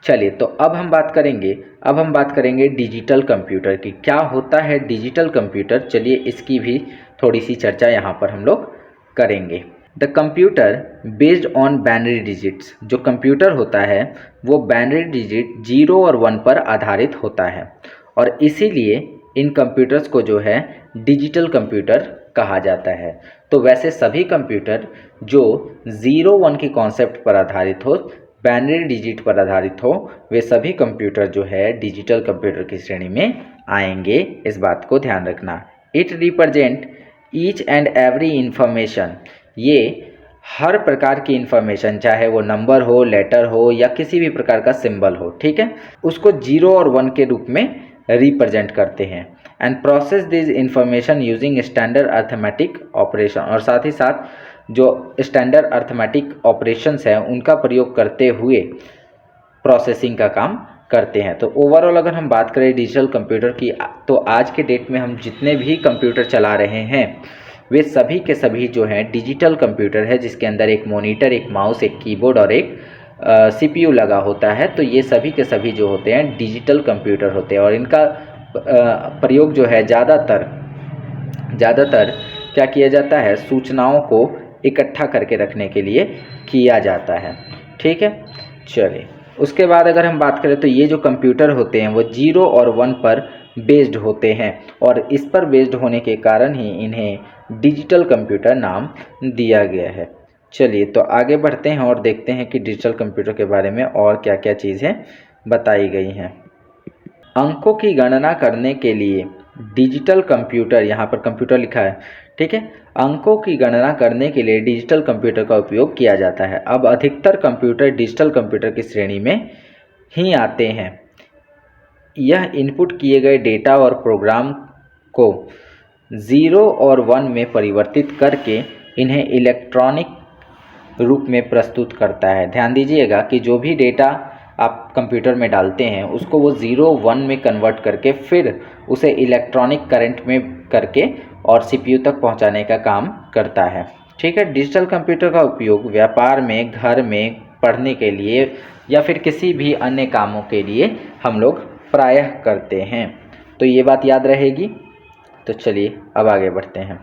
चलिए, तो अब हम बात करेंगे डिजिटल कंप्यूटर की। क्या होता है डिजिटल कंप्यूटर, चलिए इसकी भी थोड़ी सी चर्चा यहाँ पर हम लोग करेंगे। The computer based on binary digits, जो कंप्यूटर होता है वो बाइनरी डिजिट 0 और 1 पर आधारित होता है, और इसीलिए इन कंप्यूटर्स को जो है डिजिटल कंप्यूटर कहा जाता है। तो वैसे सभी कंप्यूटर जो 0-1 की कॉन्सेप्ट पर आधारित हो, बाइनरी डिजिट पर आधारित हो, वे सभी कंप्यूटर जो है डिजिटल कंप्यूटर की श्रेणी में आएंगे। इस बात को ध्यान रखना। It represent each and every information, ये हर प्रकार की इंफॉर्मेशन, चाहे वो नंबर हो, लेटर हो या किसी भी प्रकार का सिंबल हो, ठीक है, उसको 0 और 1 के रूप में रिप्रेजेंट करते हैं। And process this information using standard arithmetic operation, और साथ ही साथ जो स्टैंडर्ड अर्थमेटिक ऑपरेशंस हैं उनका प्रयोग करते हुए प्रोसेसिंग का काम करते हैं। तो ओवरऑल अगर हम बात करें डिजिटल कंप्यूटर की, तो आज के डेट में हम जितने भी कंप्यूटर चला रहे हैं वे सभी के सभी जो हैं डिजिटल कंप्यूटर है, जिसके अंदर एक मॉनिटर, एक माउस, एक कीबोर्ड और एक सीपीयू लगा होता है। तो ये सभी के सभी जो होते हैं डिजिटल कंप्यूटर होते हैं, और इनका प्रयोग जो है ज़्यादातर क्या किया जाता है, सूचनाओं को इकट्ठा करके रखने के लिए किया जाता है, ठीक है। चलिए, उसके बाद अगर हम बात करें तो ये जो कंप्यूटर होते हैं वो 0 और 1 पर बेस्ड होते हैं, और इस पर बेस्ड होने के कारण ही इन्हें डिजिटल कंप्यूटर नाम दिया गया है। चलिए, तो आगे बढ़ते हैं और देखते हैं कि डिजिटल कंप्यूटर के बारे में और क्या क्या चीज़ें बताई गई हैं। अंकों की गणना करने के लिए डिजिटल कंप्यूटर, यहाँ पर कंप्यूटर लिखा है, ठीक है, अंकों की गणना करने के लिए डिजिटल कंप्यूटर का उपयोग किया जाता है। अब अधिकतर कंप्यूटर डिजिटल कंप्यूटर की श्रेणी में ही आते हैं। यह इनपुट किए गए डेटा और प्रोग्राम को 0 और 1 में परिवर्तित करके इन्हें इलेक्ट्रॉनिक रूप में प्रस्तुत करता है। ध्यान दीजिएगा कि जो भी डेटा आप कंप्यूटर में डालते हैं उसको वो 0-1 में कन्वर्ट करके फिर उसे इलेक्ट्रॉनिक करंट में करके और सीपीयू तक पहुंचाने का काम करता है, ठीक है। डिजिटल कंप्यूटर का उपयोग व्यापार में, घर में, पढ़ने के लिए या फिर किसी भी अन्य कामों के लिए हम लोग प्रायः करते हैं। तो ये बात याद रहेगी। तो चलिए अब आगे बढ़ते हैं।